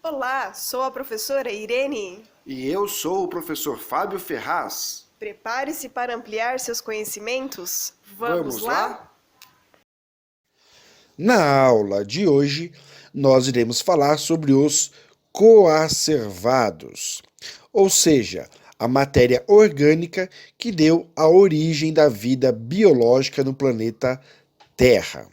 Olá, sou a professora Irene. E eu sou o professor Fábio Ferraz. Prepare-se para ampliar seus conhecimentos. Vamos Vamos lá? lá? Na aula de hoje, nós iremos falar sobre os coacervados, ou seja, a matéria orgânica que deu a origem da vida biológica no planeta Terra.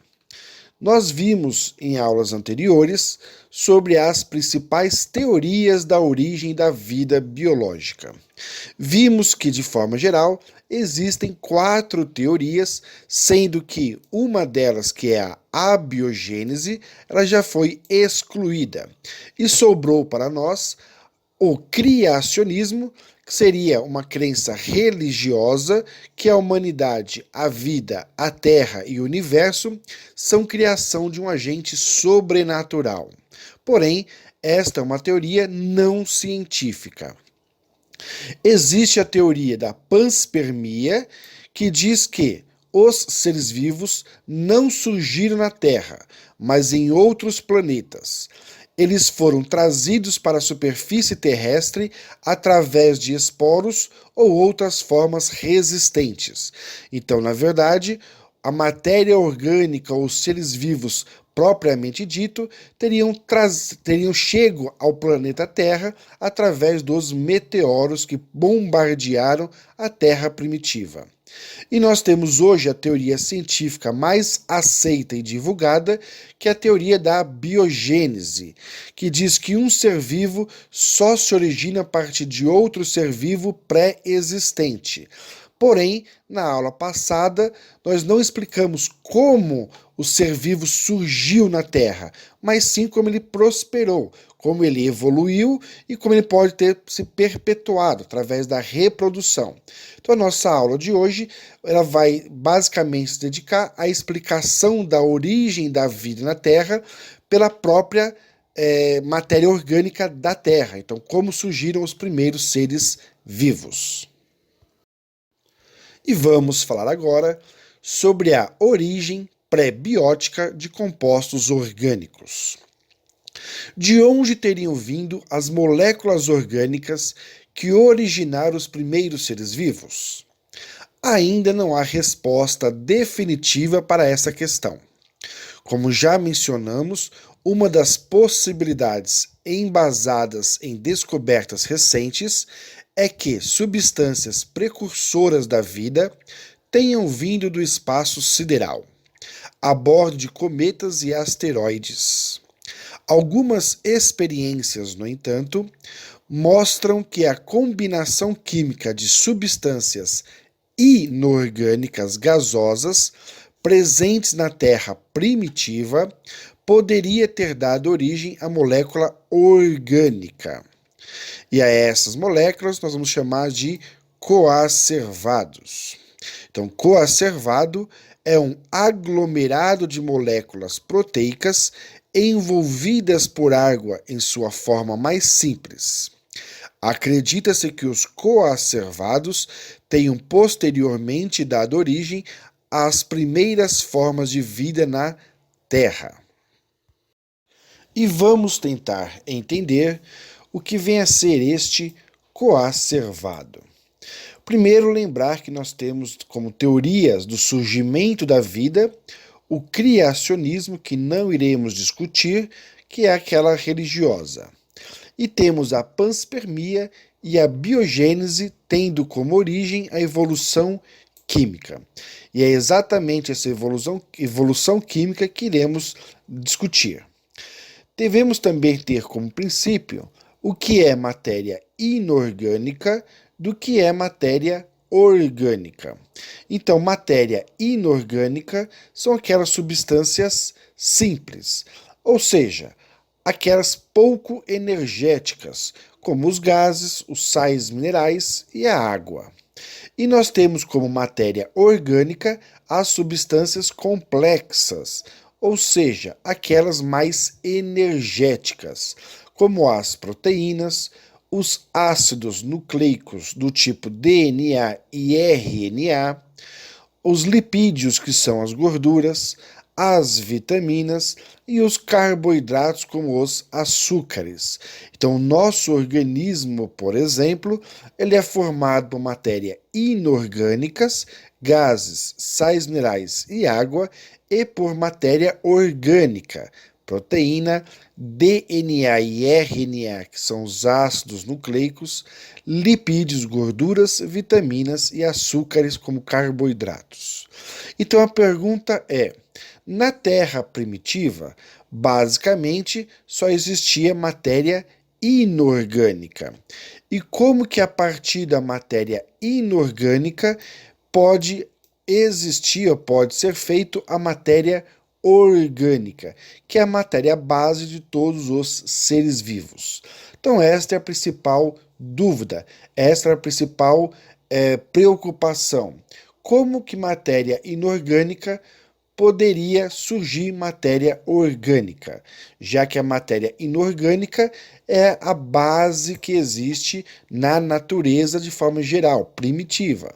Nós vimos em aulas anteriores sobre as principais teorias da origem da vida biológica. Vimos que, de forma geral, existem 4 teorias, sendo que uma delas, que é a abiogênese, ela já foi excluída. E sobrou para nós o criacionismo, que seria uma crença religiosa que a humanidade, a vida, a Terra e o universo são criação de um agente sobrenatural. Porém, esta é uma teoria não científica. Existe a teoria da panspermia, que diz que os seres vivos não surgiram na Terra, mas em outros planetas. Eles foram trazidos para a superfície terrestre através de esporos ou outras formas resistentes. Então, na verdade, a matéria orgânica ou seres vivos propriamente dito teriam chego ao planeta Terra através dos meteoros que bombardearam a Terra primitiva. E nós temos hoje a teoria científica mais aceita e divulgada, que é a teoria da biogênese, que diz que um ser vivo só se origina a partir de outro ser vivo pré-existente. Porém, na aula passada, nós não explicamos como o ser vivo surgiu na Terra, mas sim como ele prosperou, como ele evoluiu e como ele pode ter se perpetuado através da reprodução. Então, a nossa aula de hoje ela vai basicamente se dedicar à explicação da origem da vida na Terra pela própria matéria orgânica da Terra. Então, como surgiram os primeiros seres vivos. E vamos falar agora sobre a origem pré-biótica de compostos orgânicos. De onde teriam vindo as moléculas orgânicas que originaram os primeiros seres vivos? Ainda não há resposta definitiva para essa questão. Como já mencionamos, uma das possibilidades embasadas em descobertas recentes é que substâncias precursoras da vida tenham vindo do espaço sideral, a bordo de cometas e asteroides. Algumas experiências, no entanto, mostram que a combinação química de substâncias inorgânicas gasosas presentes na Terra primitiva poderia ter dado origem à molécula orgânica. E a essas moléculas nós vamos chamar de coacervados. Então, coacervado é um aglomerado de moléculas proteicas envolvidas por água em sua forma mais simples. Acredita-se que os coacervados tenham posteriormente dado origem às primeiras formas de vida na Terra. E vamos tentar entender o que vem a ser este coacervado. Primeiro, lembrar que nós temos como teorias do surgimento da vida o criacionismo, que não iremos discutir, que é aquela religiosa. E temos a panspermia e a biogênese, tendo como origem a evolução química. E é exatamente essa evolução química que iremos discutir. Devemos também ter como princípio o que é matéria inorgânica do que é matéria orgânica. Então, matéria inorgânica são aquelas substâncias simples, ou seja, aquelas pouco energéticas, como os gases, os sais minerais e a água. E nós temos como matéria orgânica as substâncias complexas, ou seja, aquelas mais energéticas, como as proteínas, os ácidos nucleicos do tipo DNA e RNA, os lipídios, que são as gorduras, as vitaminas e os carboidratos, como os açúcares. Então, o nosso organismo, por exemplo, ele é formado por matéria inorgânicas, gases, sais minerais e água, e por matéria orgânica, proteína, DNA e RNA, que são os ácidos nucleicos, lipídios, gorduras, vitaminas e açúcares como carboidratos. Então a pergunta é: na Terra primitiva, basicamente só existia matéria inorgânica. E como que a partir da matéria inorgânica pode existir ou pode ser feito a matéria orgânica, que é a matéria base de todos os seres vivos? Então esta é a principal dúvida, esta é a principal preocupação. Como que matéria inorgânica poderia surgir matéria orgânica, já que a matéria inorgânica é a base que existe na natureza de forma geral, primitiva.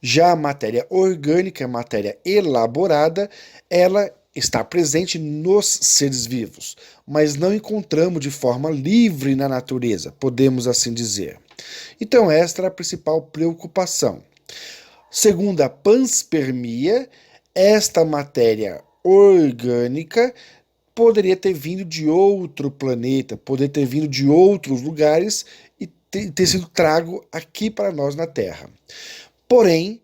Já a matéria orgânica, a matéria elaborada, ela está presente nos seres vivos, mas não encontramos de forma livre na natureza, podemos assim dizer. Então esta é a principal preocupação. Segundo a panspermia, esta matéria orgânica poderia ter vindo de outro planeta, poderia ter vindo de outros lugares e ter sido trago aqui para nós na Terra. Porém,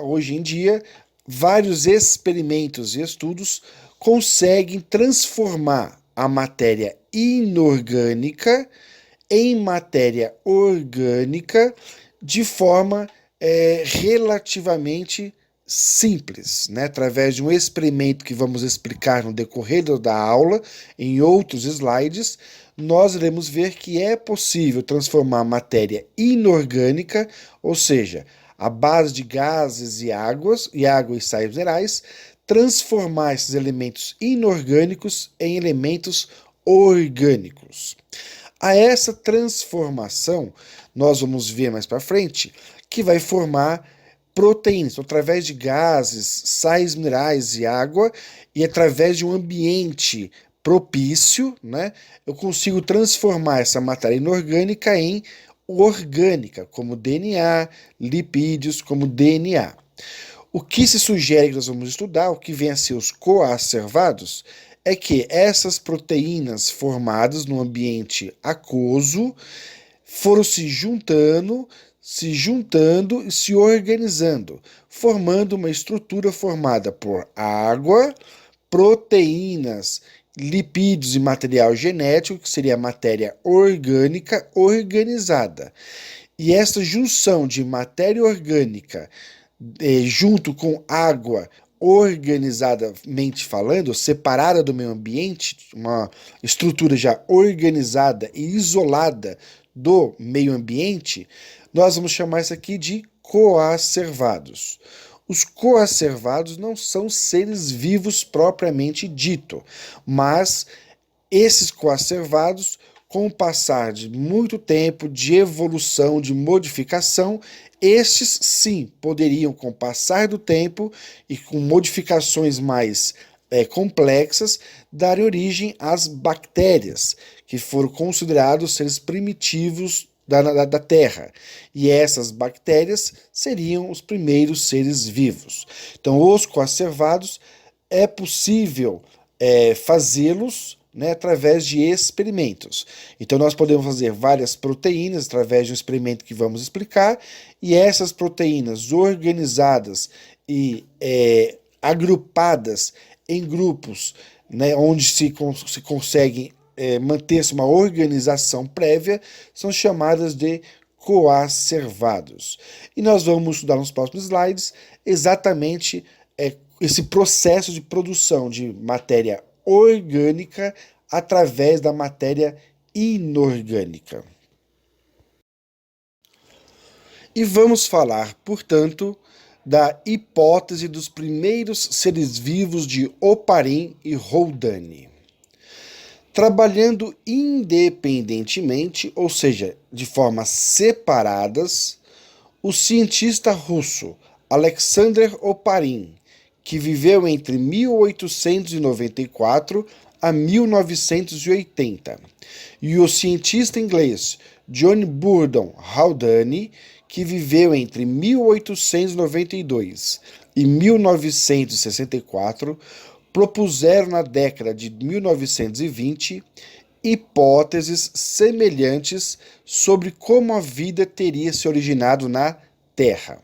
hoje em dia, vários experimentos e estudos conseguem transformar a matéria inorgânica em matéria orgânica de forma relativamente simples, através de um experimento que vamos explicar no decorrer da aula, em outros slides. Nós iremos ver que é possível transformar a matéria inorgânica, ou seja, a base de gases e água e sais minerais, transformar esses elementos inorgânicos em elementos orgânicos. A essa transformação, nós vamos ver mais para frente, que vai formar proteínas, então, através de gases, sais minerais e água, e através de um ambiente propício, eu consigo transformar essa matéria inorgânica em orgânica, como DNA, lipídios, como DNA. O que se sugere que nós vamos estudar, o que vem a ser os coacervados, é que essas proteínas formadas no ambiente aquoso foram se juntando e se organizando, formando uma estrutura formada por água, proteínas, lipídios e material genético, que seria a matéria orgânica organizada. E essa junção de matéria orgânica junto com água, organizadamente falando, separada do meio ambiente, uma estrutura já organizada e isolada do meio ambiente, nós vamos chamar isso aqui de coacervados. Os coacervados não são seres vivos propriamente dito, mas esses coacervados, com o passar de muito tempo de evolução, de modificação, estes sim poderiam, com o passar do tempo e com modificações mais complexas, dar origem às bactérias, que foram considerados seres primitivos da Terra. E essas bactérias seriam os primeiros seres vivos. Então, os coacervados é possível fazê-los através de experimentos. Então, nós podemos fazer várias proteínas através de um experimento que vamos explicar, e essas proteínas organizadas e agrupadas em grupos, onde se conseguem manter-se uma organização prévia, são chamadas de coacervados. E nós vamos estudar nos próximos slides exatamente esse processo de produção de matéria orgânica através da matéria inorgânica. E vamos falar, portanto, da hipótese dos primeiros seres vivos de Oparin e Haldane. Trabalhando independentemente, ou seja, de formas separadas, o cientista russo Alexander Oparin, que viveu entre 1894 a 1980, e o cientista inglês John Burdon Haldane, que viveu entre 1892 e 1964, propuseram na década de 1920 hipóteses semelhantes sobre como a vida teria se originado na Terra.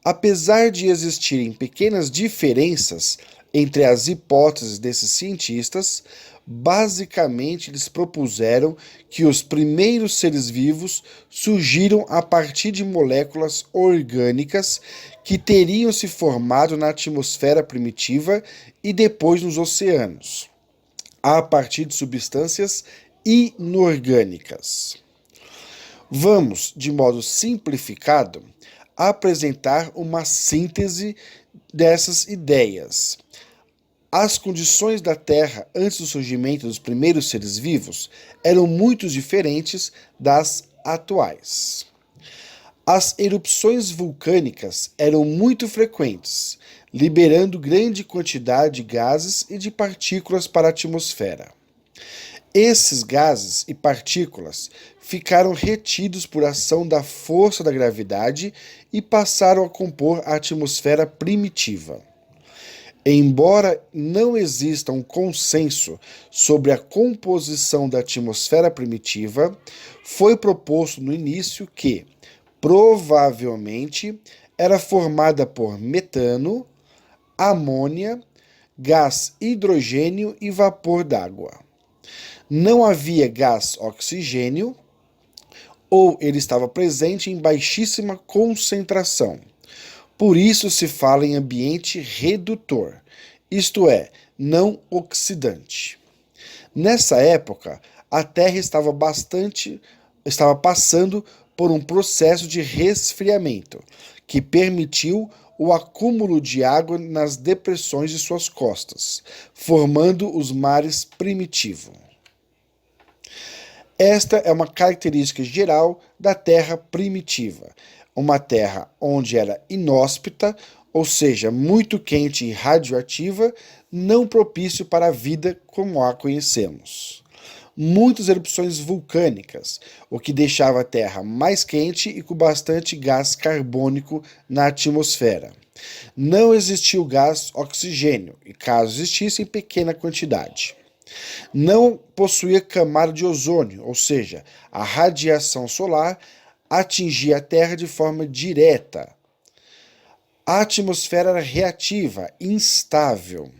Apesar de existirem pequenas diferenças entre as hipóteses desses cientistas, basicamente eles propuseram que os primeiros seres vivos surgiram a partir de moléculas orgânicas que teriam se formado na atmosfera primitiva e depois nos oceanos, a partir de substâncias inorgânicas. Vamos, de modo simplificado, apresentar uma síntese dessas ideias. As condições da Terra antes do surgimento dos primeiros seres vivos eram muito diferentes das atuais. As erupções vulcânicas eram muito frequentes, liberando grande quantidade de gases e de partículas para a atmosfera. Esses gases e partículas ficaram retidos por ação da força da gravidade e passaram a compor a atmosfera primitiva. Embora não exista um consenso sobre a composição da atmosfera primitiva, foi proposto no início que, provavelmente, era formada por metano, amônia, gás hidrogênio e vapor d'água. Não havia gás oxigênio, ou ele estava presente em baixíssima concentração. Por isso se fala em ambiente redutor, isto é, não oxidante. Nessa época, a Terra estava passando por um processo de resfriamento, que permitiu o acúmulo de água nas depressões de suas costas, formando os mares primitivos. Esta é uma característica geral da Terra primitiva, uma terra onde era inóspita, ou seja, muito quente e radioativa, não propício para a vida como a conhecemos. Muitas erupções vulcânicas, o que deixava a Terra mais quente e com bastante gás carbônico na atmosfera. Não existiu gás oxigênio, e caso existisse, em pequena quantidade. Não possuía camada de ozônio, ou seja, a radiação solar atingia a Terra de forma direta. A atmosfera era reativa, instável.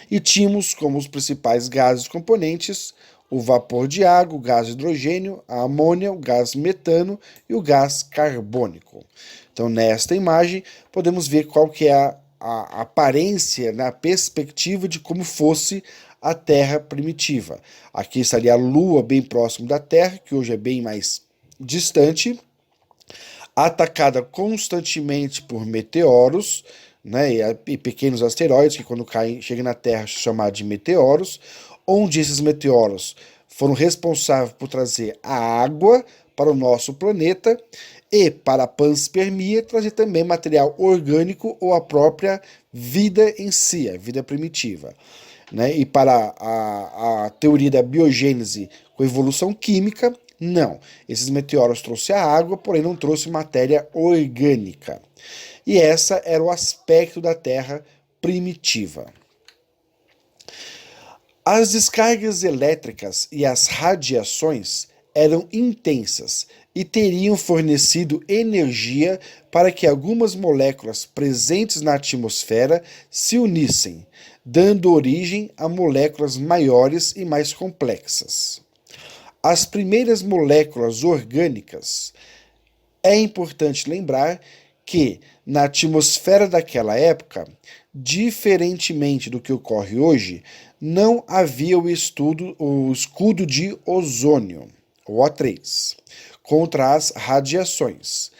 E tínhamos como os principais gases componentes o vapor de água, o gás hidrogênio, a amônia, o gás metano e o gás carbônico. Então, nesta imagem, podemos ver qual que é a aparência, a perspectiva de como fosse a Terra primitiva. Aqui estaria a Lua bem próximo da Terra, que hoje é bem mais distante, atacada constantemente por meteoros, e pequenos asteroides, que quando chegam na Terra são chamados de meteoros, onde esses meteoros foram responsáveis por trazer a água para o nosso planeta e, para a panspermia, trazer também material orgânico ou a própria vida em si, a vida primitiva. E para a teoria da biogênese com evolução química, não. Esses meteoros trouxeram a água, porém não trouxe matéria orgânica. E esse era o aspecto da Terra primitiva. As descargas elétricas e as radiações eram intensas e teriam fornecido energia para que algumas moléculas presentes na atmosfera se unissem, dando origem a moléculas maiores e mais complexas. As primeiras moléculas orgânicas, é importante lembrar que na atmosfera daquela época, diferentemente do que ocorre hoje, não havia o escudo de ozônio, o O3, contra as radiações,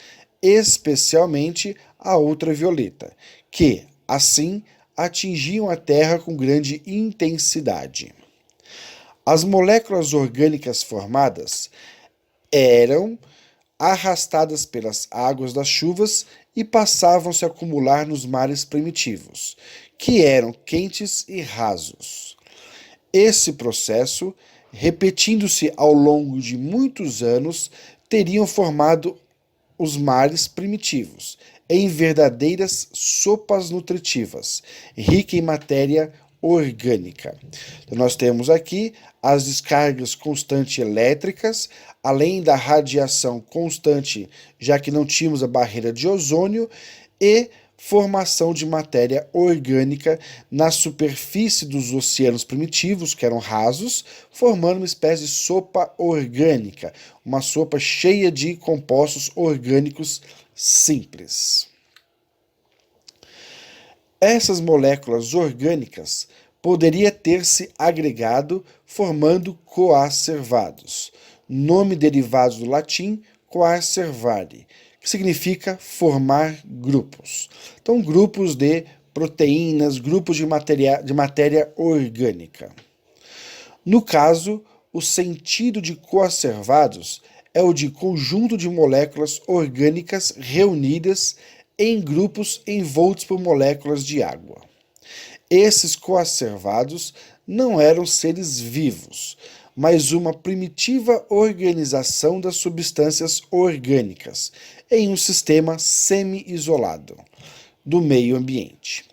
especialmente a ultravioleta, que, assim, atingiam a Terra com grande intensidade. As moléculas orgânicas formadas eram arrastadas pelas águas das chuvas e passavam a se acumular nos mares primitivos, que eram quentes e rasos. Esse processo, repetindo-se ao longo de muitos anos, teriam formado os mares primitivos em verdadeiras sopas nutritivas, ricas em matéria orgânica. Então, nós temos aqui as descargas constantes elétricas, além da radiação constante, já que não tínhamos a barreira de ozônio, e formação de matéria orgânica na superfície dos oceanos primitivos, que eram rasos, formando uma espécie de sopa orgânica, uma sopa cheia de compostos orgânicos simples. Essas moléculas orgânicas poderiam ter se agregado formando coacervados, nome derivado do latim coacervare, que significa formar grupos. Então, grupos de proteínas, grupos de matéria orgânica. No caso, o sentido de coacervados é o de conjunto de moléculas orgânicas reunidas em grupos envoltos por moléculas de água. Esses coacervados não eram seres vivos, mas uma primitiva organização das substâncias orgânicas em um sistema semi-isolado do meio ambiente,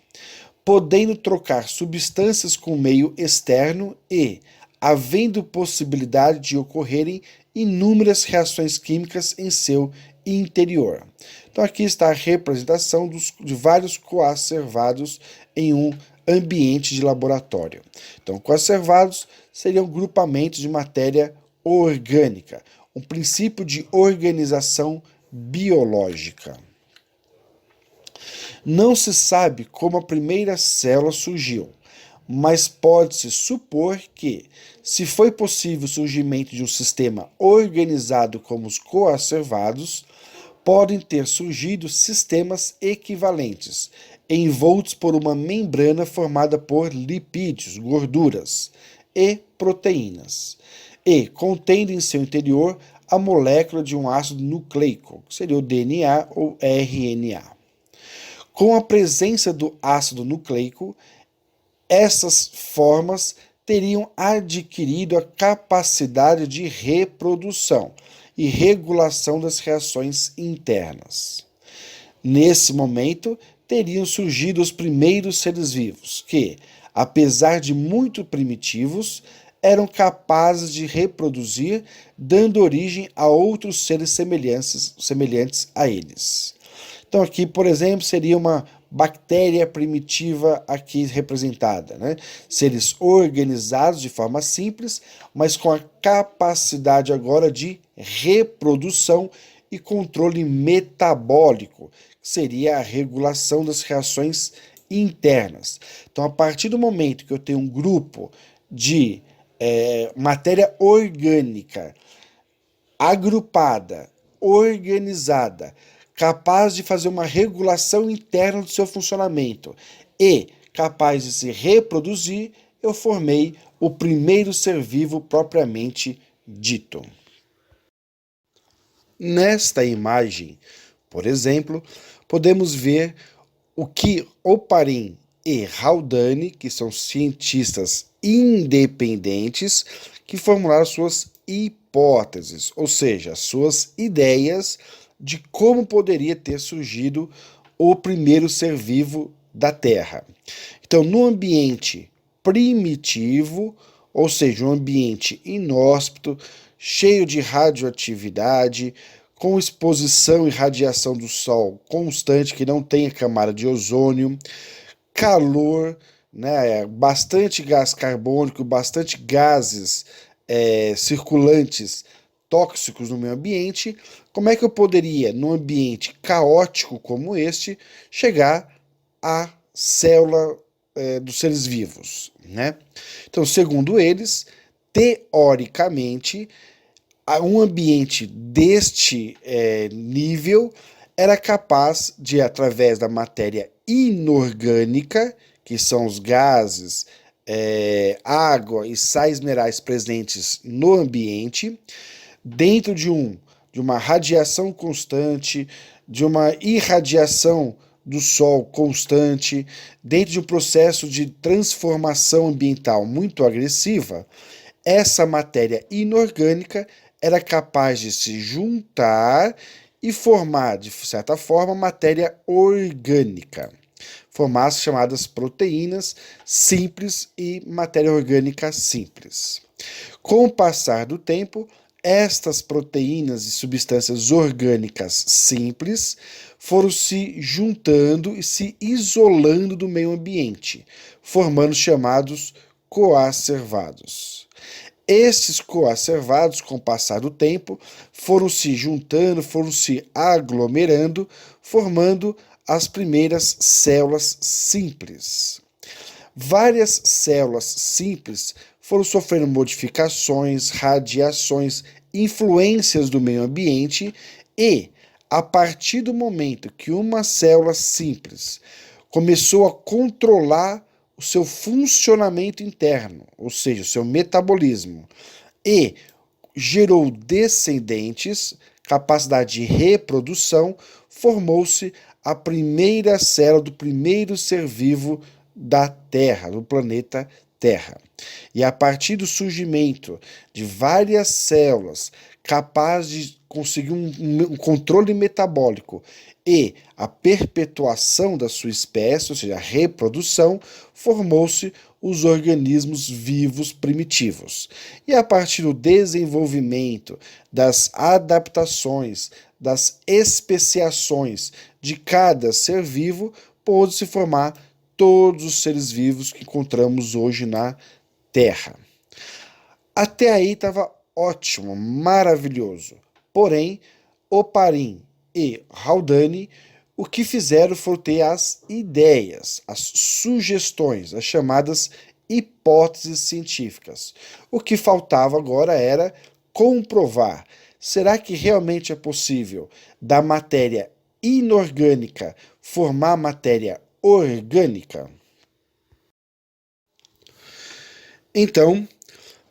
podendo trocar substâncias com o meio externo e havendo possibilidade de ocorrerem inúmeras reações químicas em seu interior. Então aqui está a representação de vários coacervados em um ambiente de laboratório. Então, coacervados seriam grupamentos de matéria orgânica, um princípio de organização biológica. Não se sabe como a primeira célula surgiu, mas pode-se supor que, se foi possível o surgimento de um sistema organizado como os coacervados, podem ter surgido sistemas equivalentes, envoltos por uma membrana formada por lipídios, gorduras e proteínas, e contendo em seu interior a molécula de um ácido nucleico, que seria o DNA ou RNA. Com a presença do ácido nucleico, essas formas teriam adquirido a capacidade de reprodução e regulação das reações internas. Nesse momento, teriam surgido os primeiros seres vivos, que, apesar de muito primitivos, eram capazes de reproduzir, dando origem a outros seres semelhantes a eles. Então aqui, por exemplo, seria uma bactéria primitiva aqui representada, né? Seres organizados de forma simples, mas com a capacidade agora de reprodução e controle metabólico, que seria a regulação das reações internas. Então, a partir do momento que eu tenho um grupo de matéria orgânica agrupada, organizada, capaz de fazer uma regulação interna do seu funcionamento e capaz de se reproduzir, eu formei o primeiro ser vivo propriamente dito. Nesta imagem, por exemplo, podemos ver o que Oparin e Haldane, que são cientistas independentes, que formularam suas hipóteses, ou seja, suas ideias de como poderia ter surgido o primeiro ser vivo da Terra. Então, no ambiente primitivo, ou seja, um ambiente inóspito, cheio de radioatividade, com exposição e radiação do Sol constante, que não tem a camada de ozônio, calor, né, bastante gás carbônico, bastante gases circulantes tóxicos no meio ambiente. Como é que eu poderia, num ambiente caótico como este, chegar à célula dos seres vivos, né? Então, segundo eles, teoricamente, um ambiente deste nível era capaz de, através da matéria inorgânica, que são os gases, água e sais minerais presentes no ambiente, dentro de uma radiação constante, de uma irradiação do Sol constante, dentro de um processo de transformação ambiental muito agressiva, essa matéria inorgânica era capaz de se juntar e formar, de certa forma, matéria orgânica. Formar as chamadas proteínas simples e matéria orgânica simples. Com o passar do tempo, estas proteínas e substâncias orgânicas simples foram se juntando e se isolando do meio ambiente, formando os chamados coacervados. Estes coacervados, com o passar do tempo, foram se juntando, foram se aglomerando, formando as primeiras células simples. Várias células simples foram sofrendo modificações, radiações, influências do meio ambiente e, a partir do momento que uma célula simples começou a controlar o seu funcionamento interno, ou seja, o seu metabolismo, e gerou descendentes, capacidade de reprodução, formou-se a primeira célula do primeiro ser vivo da Terra, do planeta Terra. E a partir do surgimento de várias células capazes de conseguir um controle metabólico e a perpetuação da sua espécie, ou seja, a reprodução, formou-se os organismos vivos primitivos. E a partir do desenvolvimento, das adaptações, das especiações de cada ser vivo, pôde-se formar todos os seres vivos que encontramos hoje na Terra. Até aí estava ótimo, maravilhoso. Porém, Oparin e Haldane, o que fizeram foi ter as ideias, as sugestões, as chamadas hipóteses científicas. O que faltava agora era comprovar. Será que realmente é possível da matéria inorgânica formar matéria orgânica? Então,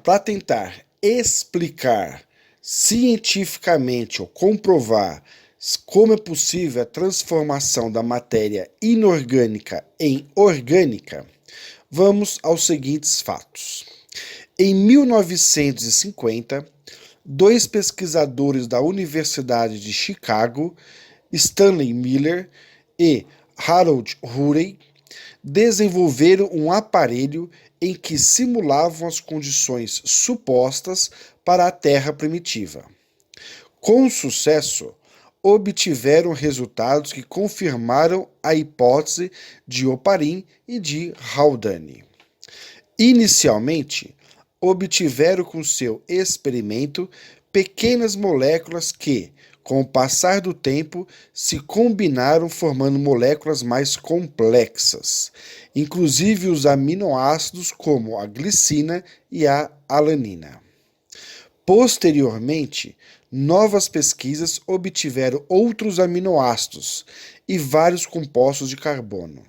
para tentar explicar cientificamente ou comprovar como é possível a transformação da matéria inorgânica em orgânica, vamos aos seguintes fatos. Em 1950, dois pesquisadores da Universidade de Chicago, Stanley Miller e Harold Urey, desenvolveram um aparelho em que simulavam as condições supostas para a Terra primitiva. Com sucesso, obtiveram resultados que confirmaram a hipótese de Oparin e de Haldane. Inicialmente, obtiveram com seu experimento pequenas moléculas que, com o passar do tempo, se combinaram formando moléculas mais complexas, inclusive os aminoácidos como a glicina e a alanina. Posteriormente, novas pesquisas obtiveram outros aminoácidos e vários compostos de carbono.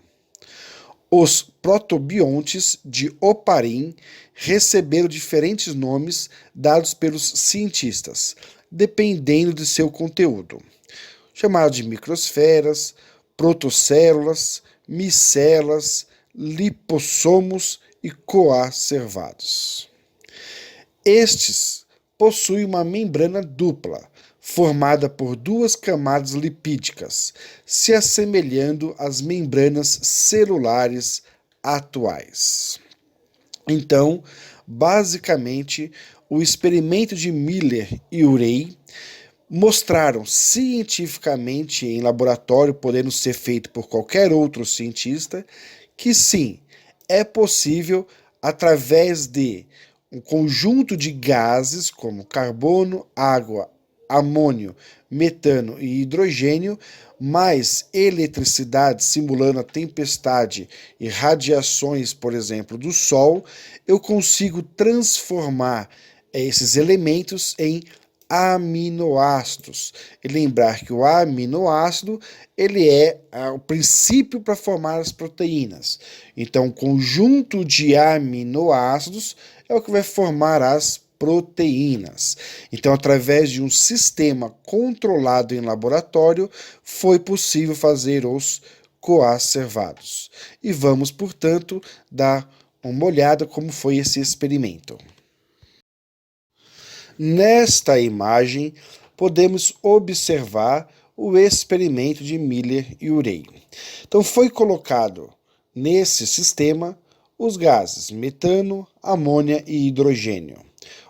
Os protobiontes de Oparin receberam diferentes nomes dados pelos cientistas, dependendo de seu conteúdo, chamados de microsferas, protocélulas, micelas, lipossomos e coacervados. Estes possuem uma membrana dupla, formada por duas camadas lipídicas, se assemelhando às membranas celulares atuais. Então, basicamente, o experimento de Miller e Urey mostraram cientificamente em laboratório, podendo ser feito por qualquer outro cientista, que sim, é possível, através de um conjunto de gases como carbono, água, amônio, metano e hidrogênio, mais eletricidade simulando a tempestade e radiações, por exemplo, do Sol, eu consigo transformar esses elementos em aminoácidos. E lembrar que o aminoácido ele é o princípio para formar as proteínas. Então, o conjunto de aminoácidos é o que vai formar as proteínas. Então, através de um sistema controlado em laboratório, foi possível fazer os coacervados. E vamos, portanto, dar uma olhada como foi esse experimento. Nesta imagem, podemos observar o experimento de Miller e Urey. Então, foi colocado nesse sistema os gases metano, amônia e hidrogênio.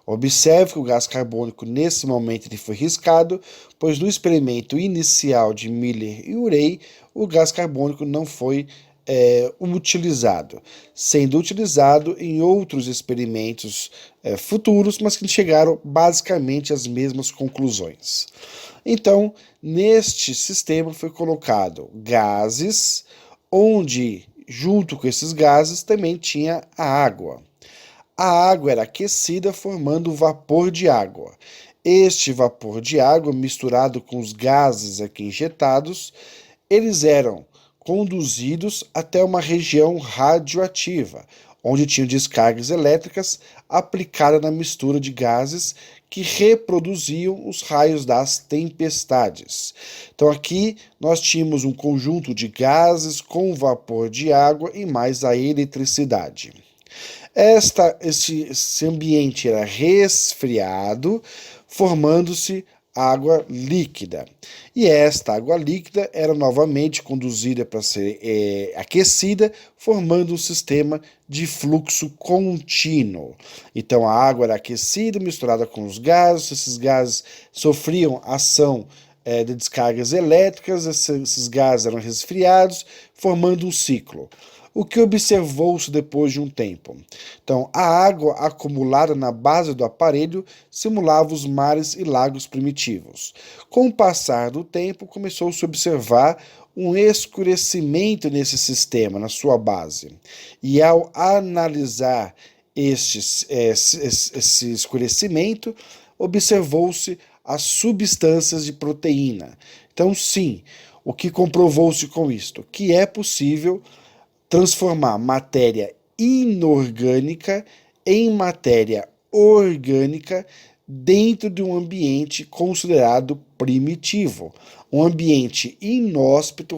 Observe que o gás carbônico, nesse momento, ele foi riscado, pois no experimento inicial de Miller e Urey, o gás carbônico não foi utilizado, sendo utilizado em outros experimentos futuros, mas que chegaram basicamente às mesmas conclusões. Então, neste sistema foi colocado gases, onde, junto com esses gases, também tinha a água. A água era aquecida, formando vapor de água. Este vapor de água, misturado com os gases aqui injetados, eles eram conduzidos até uma região radioativa, onde tinham descargas elétricas aplicadas na mistura de gases que reproduziam os raios das tempestades. Então aqui nós tínhamos um conjunto de gases com vapor de água e mais a eletricidade. Esse ambiente era resfriado, formando-se água líquida. E esta água líquida era novamente conduzida para ser aquecida, formando um sistema de fluxo contínuo. Então a água era aquecida, misturada com os gases, esses gases sofriam ação de descargas elétricas, esses gases eram resfriados, formando um ciclo. O que observou-se depois de um tempo? Então, a água acumulada na base do aparelho simulava os mares e lagos primitivos. Com o passar do tempo, começou-se a observar um escurecimento nesse sistema, na sua base. E ao analisar esse escurecimento, observou-se as substâncias de proteína. Então, sim, o que comprovou-se com isto? Que é possível transformar matéria inorgânica em matéria orgânica dentro de um ambiente considerado primitivo, um ambiente inóspito,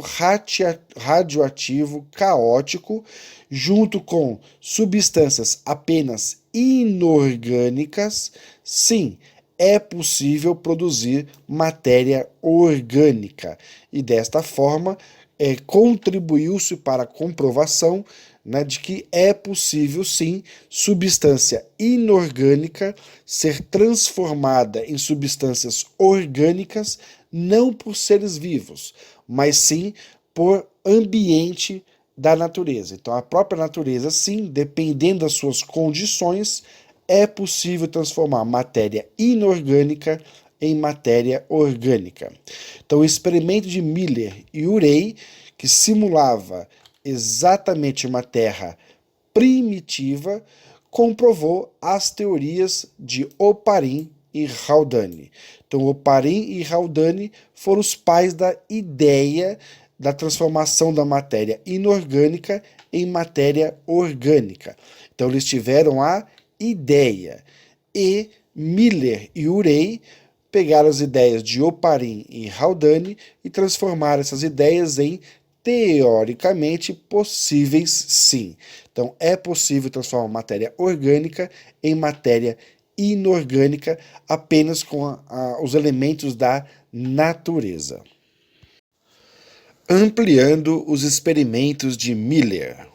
radioativo, caótico, junto com substâncias apenas inorgânicas. Sim, é possível produzir matéria orgânica e desta forma contribuiu-se para a comprovação, né, de que é possível, sim, substância inorgânica ser transformada em substâncias orgânicas, não por seres vivos, mas sim por ambiente da natureza. Então, a própria natureza, sim, dependendo das suas condições, é possível transformar matéria inorgânica em matéria orgânica. Então, o experimento de Miller e Urey, que simulava exatamente uma Terra primitiva, comprovou as teorias de Oparin e Haldane. Então, Oparin e Haldane foram os pais da ideia da transformação da matéria inorgânica em matéria orgânica. Então, eles tiveram a ideia. E Miller e Urey pegaram as ideias de Oparin e Haldane e transformaram essas ideias em teoricamente possíveis, sim. Então, é possível transformar matéria orgânica em matéria inorgânica apenas com os elementos da natureza. Ampliando os experimentos de Miller.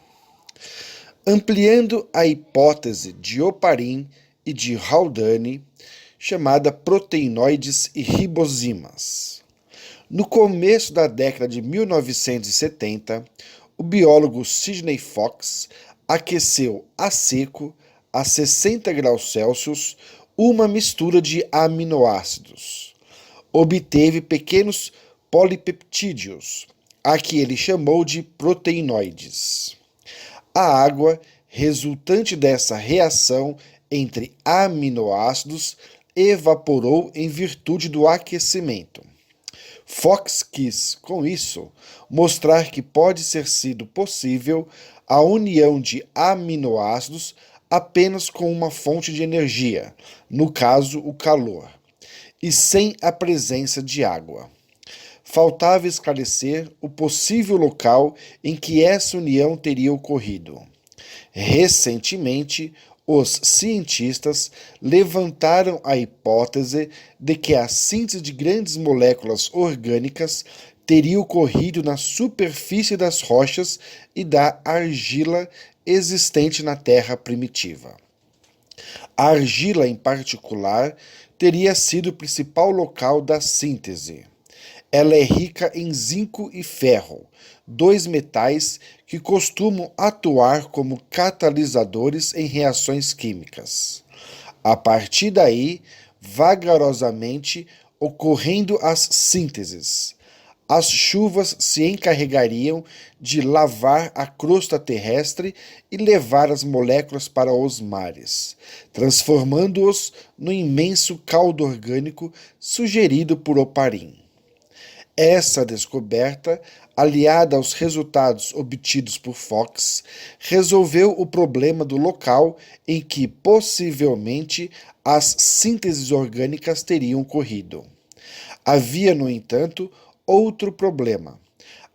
Ampliando a hipótese de Oparin e de Haldane, chamada proteinoides e ribozimas. No começo da década de 1970, o biólogo Sidney Fox aqueceu a seco, a 60 graus Celsius, uma mistura de aminoácidos. Obteve pequenos polipeptídeos, a que ele chamou de proteinoides. A água resultante dessa reação entre aminoácidos evaporou em virtude do aquecimento. Fox quis, com isso, mostrar que pode ser sido possível a união de aminoácidos apenas com uma fonte de energia, no caso o calor, e sem a presença de água. Faltava esclarecer o possível local em que essa união teria ocorrido. Recentemente, os cientistas levantaram a hipótese de que a síntese de grandes moléculas orgânicas teria ocorrido na superfície das rochas e da argila existente na Terra primitiva. A argila, em particular, teria sido o principal local da síntese. Ela é rica em zinco e ferro, dois metais que costumam atuar como catalisadores em reações químicas. A partir daí, vagarosamente, ocorrendo as sínteses, as chuvas se encarregariam de lavar a crosta terrestre e levar as moléculas para os mares, transformando-os no imenso caldo orgânico sugerido por Oparin. Essa descoberta, aliada aos resultados obtidos por Fox, resolveu o problema do local em que possivelmente as sínteses orgânicas teriam ocorrido. Havia, no entanto, outro problema.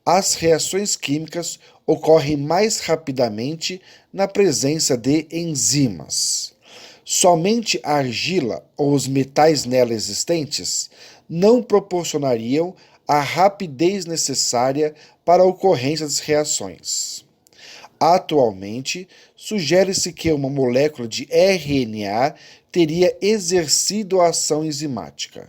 As reações químicas ocorrem mais rapidamente na presença de enzimas. Somente a argila ou os metais nela existentes não proporcionariam a rapidez necessária para a ocorrência das reações. Atualmente, sugere-se que uma molécula de RNA teria exercido a ação enzimática.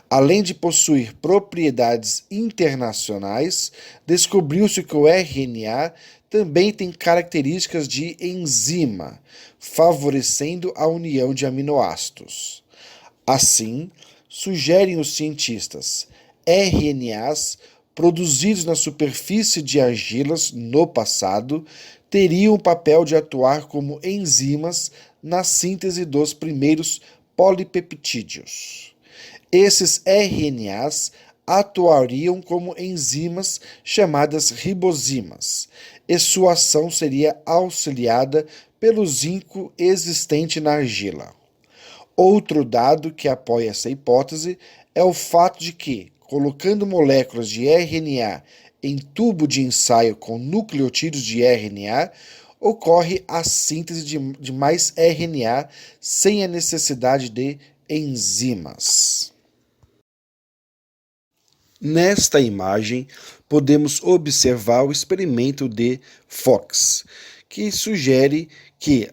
Além de possuir propriedades internacionais, descobriu-se que o RNA também tem características de enzima, favorecendo a união de aminoácidos. Assim, sugerem os cientistas, RNAs produzidos na superfície de argilas no passado teriam o papel de atuar como enzimas na síntese dos primeiros polipeptídeos. Esses RNAs atuariam como enzimas chamadas ribozimas, e sua ação seria auxiliada pelo zinco existente na argila. Outro dado que apoia essa hipótese é o fato de que, colocando moléculas de RNA em tubo de ensaio com nucleotídeos de RNA, ocorre a síntese de mais RNA sem a necessidade de enzimas. Nesta imagem, podemos observar o experimento de Fox, que sugere que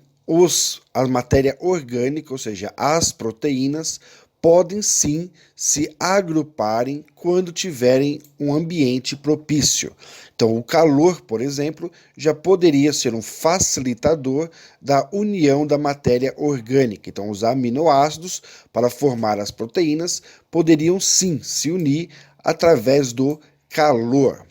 a matéria orgânica, ou seja, as proteínas, podem sim se agruparem quando tiverem um ambiente propício. Então, o calor, por exemplo, já poderia ser um facilitador da união da matéria orgânica. Então, os aminoácidos, para formar as proteínas, poderiam sim se unir através do calor.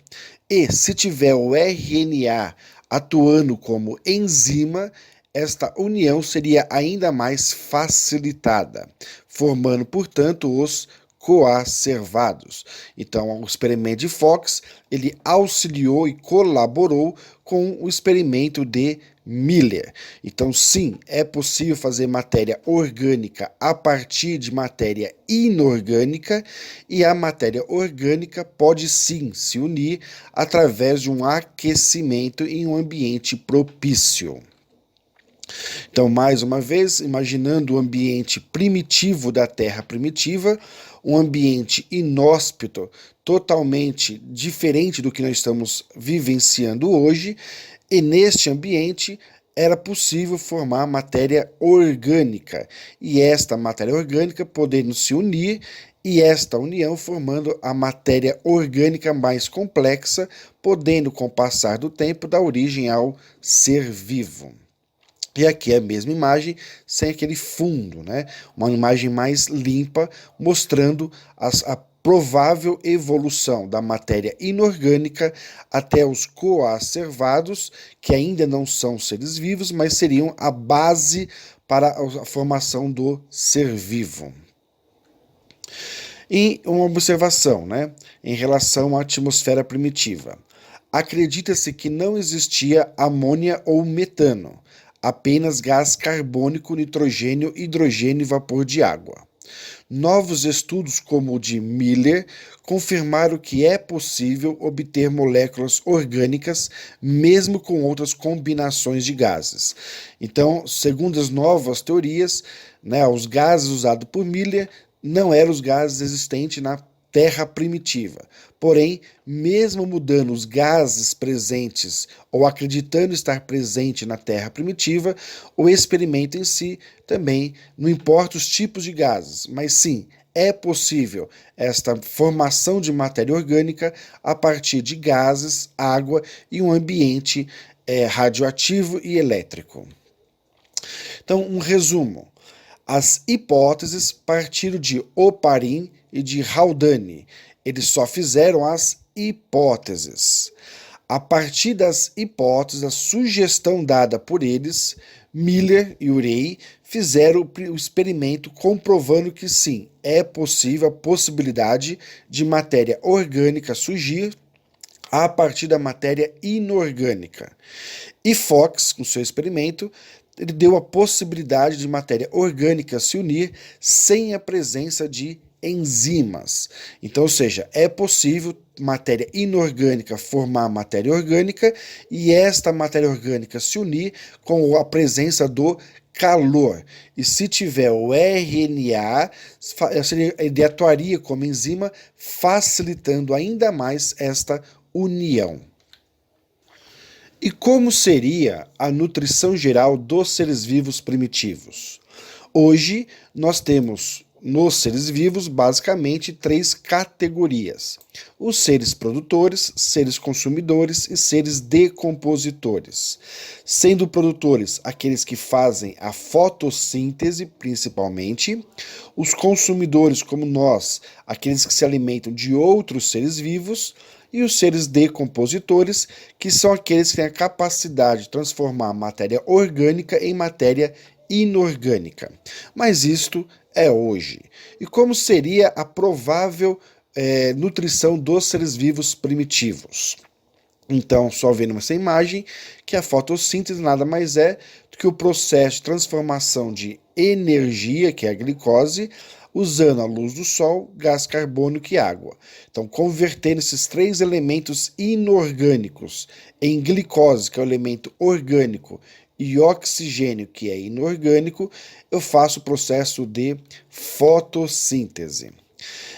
E se tiver o RNA atuando como enzima, esta união seria ainda mais facilitada, formando, portanto, os coacervados. Então, o experimento de Fox, ele auxiliou e colaborou com o experimento de Miller. Então, sim, é possível fazer matéria orgânica a partir de matéria inorgânica, e a matéria orgânica pode sim se unir através de um aquecimento em um ambiente propício. Então, mais uma vez, imaginando o ambiente primitivo da Terra primitiva, um ambiente inóspito, totalmente diferente do que nós estamos vivenciando hoje, e neste ambiente era possível formar matéria orgânica, e esta matéria orgânica podendo se unir, e esta união formando a matéria orgânica mais complexa, podendo, com o passar do tempo, dar origem ao ser vivo. E aqui é a mesma imagem, sem aquele fundo, né? Uma imagem mais limpa, mostrando a provável evolução da matéria inorgânica até os coacervados, que ainda não são seres vivos, mas seriam a base para a formação do ser vivo. E uma observação, né, em relação à atmosfera primitiva. Acredita-se que não existia amônia ou metano. apenas gás carbônico, nitrogênio, hidrogênio e vapor de água. Novos estudos, como o de Miller, confirmaram que é possível obter moléculas orgânicas mesmo com outras combinações de gases. Então, segundo as novas teorias, os gases usados por Miller não eram os gases existentes na Terra primitiva. Porém, mesmo mudando os gases presentes ou acreditando estar presente na Terra primitiva, o experimento em si também não importa os tipos de gases, mas sim, é possível esta formação de matéria orgânica a partir de gases, água e um ambiente radioativo e elétrico. Então, um resumo. As hipóteses partiram de Oparin e de Haldane. Eles só fizeram as hipóteses. A partir das hipóteses, a sugestão dada por eles, Miller e Urey fizeram o experimento comprovando que sim, é possível a possibilidade de matéria orgânica surgir a partir da matéria inorgânica. E Fox, com seu experimento, ele deu a possibilidade de matéria orgânica se unir sem a presença de enzimas. Então, ou seja, é possível matéria inorgânica formar matéria orgânica e esta matéria orgânica se unir com a presença do calor. E se tiver o RNA, ele atuaria como enzima, facilitando ainda mais esta união. E como seria a nutrição geral dos seres vivos primitivos? Hoje, nós temos nos seres vivos basicamente 3 categorias: os seres produtores, seres consumidores e seres decompositores. Sendo produtores aqueles que fazem a fotossíntese, principalmente, os consumidores, como nós, aqueles que se alimentam de outros seres vivos, e os seres decompositores, que são aqueles que têm a capacidade de transformar matéria orgânica em matéria inorgânica. Mas isto é hoje. E como seria a provável nutrição dos seres vivos primitivos? Então, só vendo essa imagem, que a fotossíntese nada mais é do que o processo de transformação de energia, que é a glicose, usando a luz do sol, gás carbônico e água. Então, convertendo esses 3 elementos inorgânicos em glicose, que é o elemento orgânico, e oxigênio, que é inorgânico, eu faço o processo de fotossíntese.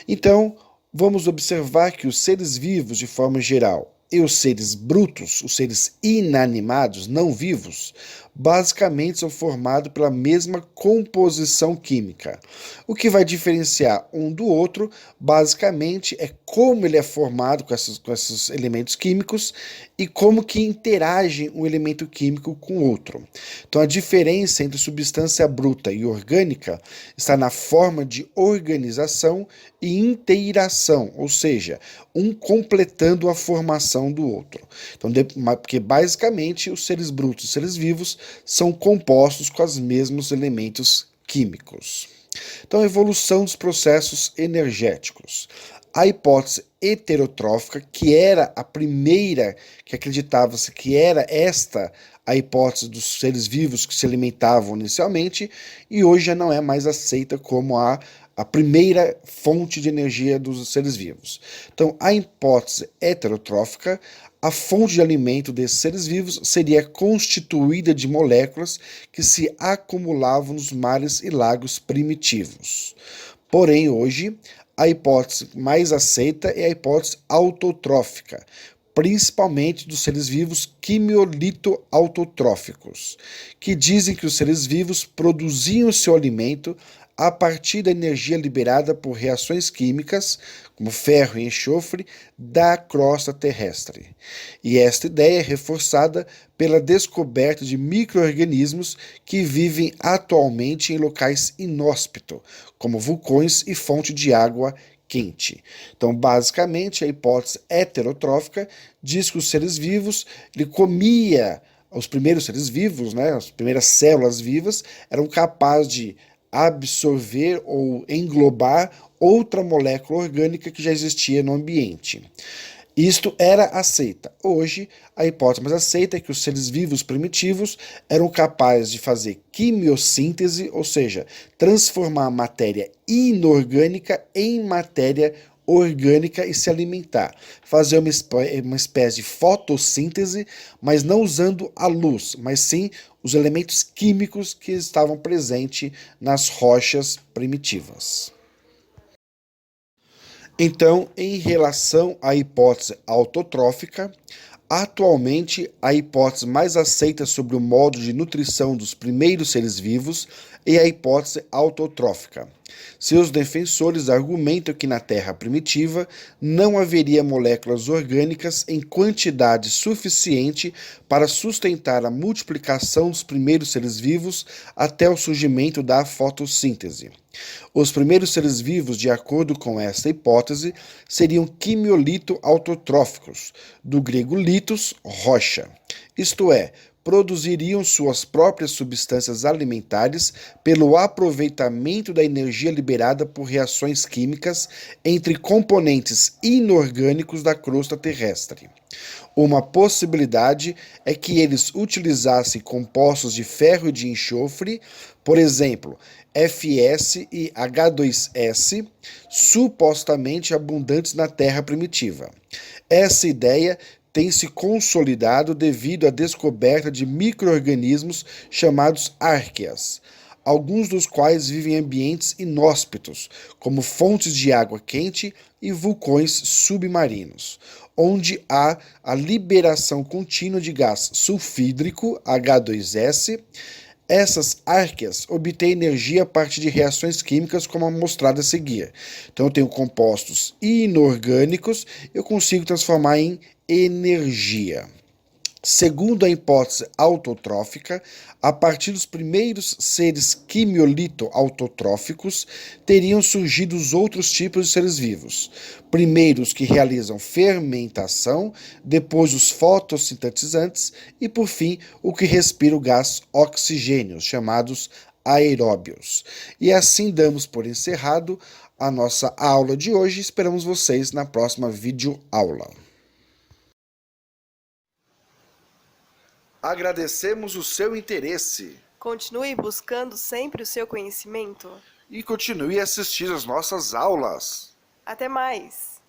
Então, vamos observar que os seres vivos, de forma geral, e os seres brutos, os seres inanimados, não vivos, basicamente são formados pela mesma composição química. O que vai diferenciar um do outro, basicamente, é como ele é formado com esses elementos químicos e como que interagem um elemento químico com o outro. Então, a diferença entre substância bruta e orgânica está na forma de organização e interação, ou seja, um completando a formação do outro. Então, porque basicamente os seres brutos e os seres vivos são compostos com os mesmos elementos químicos. Então, a evolução dos processos energéticos. A hipótese heterotrófica, que era a primeira que acreditava-se que era esta a hipótese dos seres vivos que se alimentavam inicialmente, e hoje já não é mais aceita como a primeira fonte de energia dos seres vivos. Então, a hipótese heterotrófica, a fonte de alimento desses seres vivos seria constituída de moléculas que se acumulavam nos mares e lagos primitivos. Porém, hoje, a hipótese mais aceita é a hipótese autotrófica, principalmente dos seres vivos quimiolito-autotróficos, que dizem que os seres vivos produziam seu alimento a partir da energia liberada por reações químicas, como ferro e enxofre, da crosta terrestre. E esta ideia é reforçada pela descoberta de micro-organismos que vivem atualmente em locais inóspitos, como vulcões e fonte de água quente. Então, basicamente, a hipótese heterotrófica diz que os seres vivos, ele comia, os primeiros seres vivos, as primeiras células vivas, eram capazes de absorver ou englobar outra molécula orgânica que já existia no ambiente. Isto era aceita. Hoje, a hipótese mais aceita é que os seres vivos primitivos eram capazes de fazer quimiossíntese, ou seja, transformar a matéria inorgânica em matéria orgânica e se alimentar. Fazer uma espécie de fotossíntese, mas não usando a luz, mas sim os elementos químicos que estavam presentes nas rochas primitivas. Então, em relação à hipótese autotrófica, atualmente a hipótese mais aceita sobre o modo de nutrição dos primeiros seres vivos é a hipótese autotrófica. Seus defensores argumentam que na Terra primitiva não haveria moléculas orgânicas em quantidade suficiente para sustentar a multiplicação dos primeiros seres vivos até o surgimento da fotossíntese. Os primeiros seres vivos, de acordo com esta hipótese, seriam quimiolito-autotróficos, do grego litos, rocha, isto é, produziriam suas próprias substâncias alimentares pelo aproveitamento da energia liberada por reações químicas entre componentes inorgânicos da crosta terrestre. Uma possibilidade é que eles utilizassem compostos de ferro e de enxofre, por exemplo, Fs e H2S, supostamente abundantes na Terra primitiva. Essa ideia tem se consolidado devido à descoberta de micro-organismos chamados árqueas, alguns dos quais vivem em ambientes inóspitos, como fontes de água quente e vulcões submarinos, onde há a liberação contínua de gás sulfídrico, H2S. Essas árqueas obtêm energia a partir de reações químicas como a mostrada a seguir. Então eu tenho compostos inorgânicos, eu consigo transformar em energia. Segundo a hipótese autotrófica, a partir dos primeiros seres quimiolito-autotróficos, teriam surgido os outros tipos de seres vivos. Primeiro os que realizam fermentação, depois os fotossintetizantes e, por fim, o que respira o gás oxigênio, chamados aeróbios. E assim damos por encerrado a nossa aula de hoje. Esperamos vocês na próxima videoaula. Agradecemos o seu interesse Continue buscando sempre o seu conhecimento. e continue a assistir às nossas aulas. Até mais!